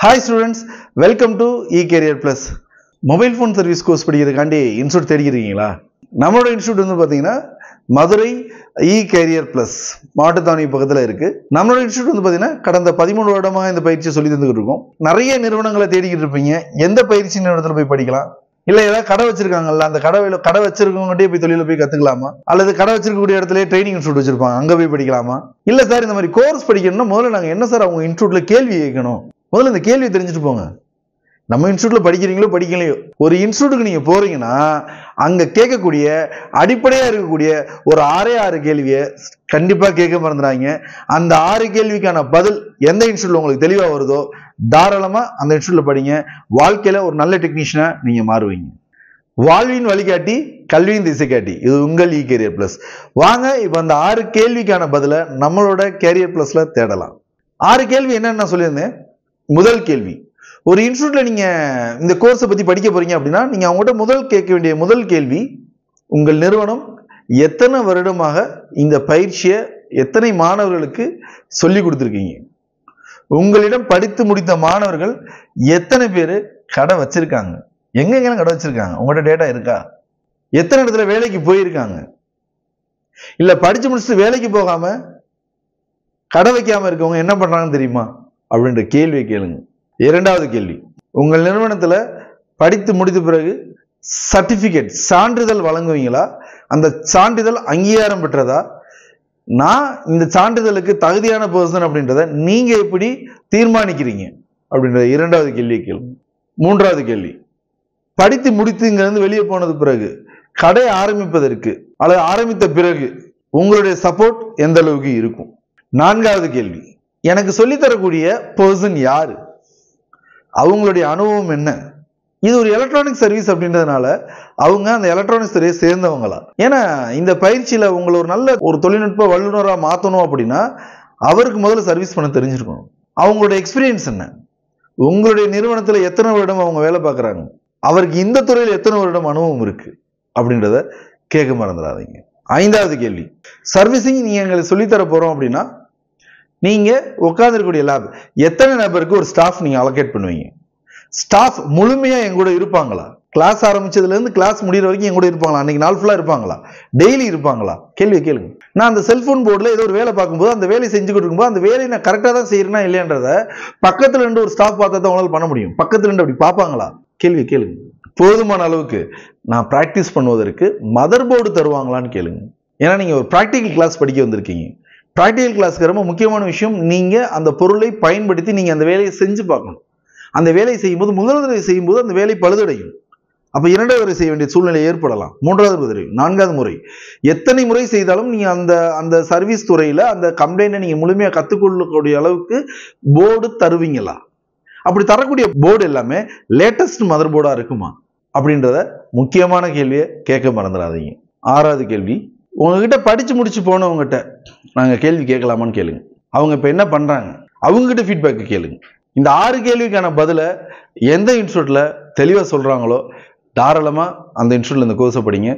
Hi students, welcome to eCareer Plus. Mobile phone service course படிக்கிறதுக்காண்டி institute தேடிக்கிறீங்களா? நம்மளோட institute வந்து பாத்தீங்கன்னா மதுரை eCareer Plus மாட்டுத்தாவணி பக்கத்துல இருக்கு. நம்மளோட இன்ஸ்டியூட் வந்து பாத்தீங்கன்னா கடந்த 13 வருடமா இந்த பயிற்சியை சொல்லி தந்துகிட்டு இருக்கோம். நிறைய நிறுவனங்களை தேடிக்கிட்டு இருப்பீங்க. எந்த பயிற்சி நிறுவனத்துல போய் படிக்கலாம்? இல்ல ஏதாவது கடை வச்சிருக்காங்கல்ல, அந்த கடை வச்சிருக்கவங்ககிட்டே போய் தொழில போய் கத்துக்கலாமா? அல்லது கடை வச்சிருக்கக்கூடிய இடத்துல ட்ரைனிங் இன்ஸ்டியூட் வச்சிருப்பாங்க, அங்க போய் படிக்கலாமா? இல்ல சார் இந்த மாதிரி கோர்ஸ் படிக்கணும்னா முதல்ல நாங்க என்ன சார் அவங்க இன்ஸ்டியூட்ல கேள்வி கேட்கணும், முதல்ல இந்த கேள்வி தெரிஞ்சுட்டு போங்க. நம்ம இன்ஸ்டியூட்ல படிக்கிறீங்களோ படிக்கலையோ, ஒரு இன்ஸ்டியூட்டுக்கு நீங்க போறீங்கன்னா அங்க கேட்கக்கூடிய அடிப்படையா இருக்கக்கூடிய ஒரு 6 கேள்வியை கண்டிப்பா கேட்க மறந்துடாங்க. அந்த 6 கேள்விக்கான பதில் எந்த இன்ஸ்டியூட்ல உங்களுக்கு தெளிவா வருதோ தாராளமா அந்த இன்ஸ்டியூட்ல படிங்க. வாழ்க்கையில ஒரு நல்ல டெக்னீஷியனா நீங்க மாறுவீங்க. வாழ்வின் வழிகாட்டி, கல்வியின் திசை காட்டி, இது உங்கள் eCareer Plus. வாங்க இப்ப அந்த 6 கேள்விக்கான பதில நம்மளோட கேரியர் பிளஸ்ல தேடலாம். 6 கேள்வி என்னன்னு நான் சொல்லியிருந்தேன். முதல் கேள்வி, ஒரு இன்ஸ்டியூட்ல நீங்க இந்த கோர்ஸை பத்தி படிக்க போறீங்க அப்படின்னா நீங்க அவங்ககிட்ட கேட்க வேண்டிய முதல் கேள்வி, உங்கள் நிறுவனம் எத்தனை வருடமாக இந்த பயிற்சியை எத்தனை மாணவர்களுக்கு சொல்லி கொடுத்துருக்கீங்க? உங்களிடம் படித்து முடித்த மாணவர்கள் எத்தனை பேர் கடை வச்சிருக்காங்க? எங்கெங்க கடை வச்சிருக்காங்க? உங்கள்கிட்ட டேட்டா இருக்கா? எத்தனை இடத்துல வேலைக்கு போயிருக்காங்க? இல்ல படிச்சு முடிச்சுட்டு வேலைக்கு போகாம கடை வைக்காம இருக்கவங்க என்ன பண்றாங்கன்னு தெரியுமா அப்படின்ற கேள்வியை கேளுங்க. இரண்டாவது கேள்வி, உங்கள் நிறுவனத்துல படித்து முடித்த பிறகு சர்டிபிகேட், சான்றிதழ் வழங்குவீங்களா? அந்த சான்றிதழ் அங்கீகாரம் பெற்றதா? நான் இந்த சான்றிதழுக்கு தகுதியான பர்சன் அப்படின்றத நீங்க எப்படி தீர்மானிக்கிறீங்க அப்படின்ற இரண்டாவது கேள்வியை கேளுங்க. மூன்றாவது கேள்வி, படித்து முடித்து இங்க இருந்து வெளியே போனது பிறகு கடை ஆரம்பிப்பதற்கு அல்லது ஆரம்பித்த பிறகு உங்களுடைய சப்போர்ட் எந்த அளவுக்கு இருக்கும்? நான்காவது கேள்வி, எனக்கு சொல்லித்தரக்கூடிய பர்சன் யாரு? அவங்களுடைய அனுபவம் என்ன? இது ஒரு எலக்ட்ரானிக் சர்வீஸ் அப்படின்றதுனால அவங்க அந்த எலக்ட்ரானிக்ஸ் துறையை சேர்ந்தவங்களா? ஏன்னா இந்த பயிற்சியில உங்களை ஒரு நல்ல ஒரு தொழில்நுட்ப வல்லுநராக மாற்றணும் அப்படின்னா அவருக்கு முதல்ல சர்வீஸ் பண்ண தெரிஞ்சிருக்கணும். அவங்களோட எக்ஸ்பீரியன்ஸ் என்ன? உங்களுடைய நிறுவனத்துல எத்தனை வருடம் அவங்க வேலை பார்க்குறாங்க? அவருக்கு இந்த துறையில் எத்தனை வருடம் அனுபவம் இருக்கு அப்படின்றத கேட்க மறந்துடாதீங்க. ஐந்தாவது கேள்வி, சர்வீசிங் நீங்க எங்களுக்கு சொல்லித்தர போறோம் அப்படின்னா நீங்க உட்கார்ந்துருக்கக்கூடிய லேப் எத்தனை நபருக்கு ஒரு ஸ்டாஃப் நீங்க அலோகேட் பண்ணுவீங்க? ஸ்டாஃப் முழுமையா என் கூட இருப்பாங்களா? கிளாஸ் ஆரம்பிச்சதுல இருந்து கிளாஸ் முடிகிற வரைக்கும் என் கூட இருப்பாங்களா? அன்னைக்கு நாள் ஃபுல்லா இருப்பாங்களா? டெய்லி இருப்பாங்களா? கேள்வி கேளுங்க. நான் அந்த செல்போன் போர்டில் ஏதோ ஒரு வேலை பார்க்கும்போது அந்த வேலை செஞ்சுக்கிட்டு இருக்கும்போது அந்த வேலையை நான் கரெக்டாக தான் செய்யறேன்னா இல்லையன்றத பக்கத்துல இருந்து ஒரு ஸ்டாஃப் பார்த்தா தான் உங்களால் பண்ண முடியும். பக்கத்துல இருந்து அப்படி பார்ப்பாங்களா? கேள்வி கேளுங்க. போதுமான அளவுக்கு நான் பிராக்டிஸ் பண்ணுவதற்கு மதர் போர்டு தருவாங்களான்னு கேளுங்க. ஏன்னா நீங்க ஒரு பிராக்டிக்கல் கிளாஸ் படிக்க வந்திருக்கீங்க. பிராக்டிக்கல் கிளாஸ்க்கு ரொம்ப முக்கியமான விஷயம், நீங்க அந்த பொருளை பயன்படுத்தி நீங்க அந்த வேலையை செஞ்சு பார்க்கணும். அந்த வேலையை செய்யும்போது முதல் தடவை செய்யும்போது அந்த வேலை பழுதடையும். அப்ப இரண்டாவது முறை செய்ய வேண்டிய சூழ்நிலை ஏற்படலாம். மூன்றாவது முறை, நான்காவது முறை, எத்தனை முறை செய்தாலும் நீங்க அந்த சர்வீஸ் துறையில அந்த கம்ப்ளைண்ட்டை நீங்க முழுமையா கத்துக்கொள்ளக்கூடிய அளவுக்கு போர்டு தருவீங்களா? அப்படி தரக்கூடிய போர்டு எல்லாமே லேட்டஸ்ட் மதர் போர்டா இருக்குமா அப்படின்றத முக்கியமான கேள்வியை கேட்க மறந்துடாதீங்க. ஆறாவது கேள்வி, உங்ககிட்ட படிச்சு முடிச்சு போனவங்ககிட்ட நாங்க கேள்வி கேட்கலாமான்னு கேளுங்க. அவங்க இப்ப என்ன பண்றாங்க அவங்ககிட்ட ஃபீட்பேக் கேளுங்க. இந்த 6 கேள்விக்கான பதில எந்த இன்ஸ்டியூட்ல தெளிவா சொல்றாங்களோ தாராளமா அந்த இன்ஸ்டியூட்ல இந்த கோர்ஸை படிங்க.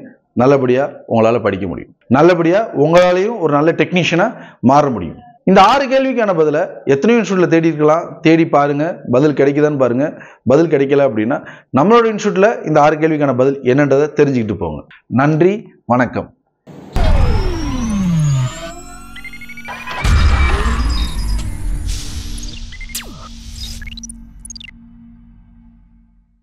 நல்லபடியா உங்களால படிக்க முடியும். நல்லபடியா உங்களாலையும் ஒரு நல்ல டெக்னீஷியனா மாற முடியும். இந்த 6 கேள்விக்கான பதில எத்தனையோ இன்ஸ்டியூட்ல தேடி இருக்கலாம். தேடி பாருங்க, பதில் கிடைக்குதான்னு பாருங்க. பதில் கிடைக்கல அப்படின்னா நம்மளோட இன்ஸ்டியூட்ல இந்த 6 கேள்விக்கான பதில் என்னன்றதை தெரிஞ்சுக்கிட்டு போங்க. நன்றி, வணக்கம்.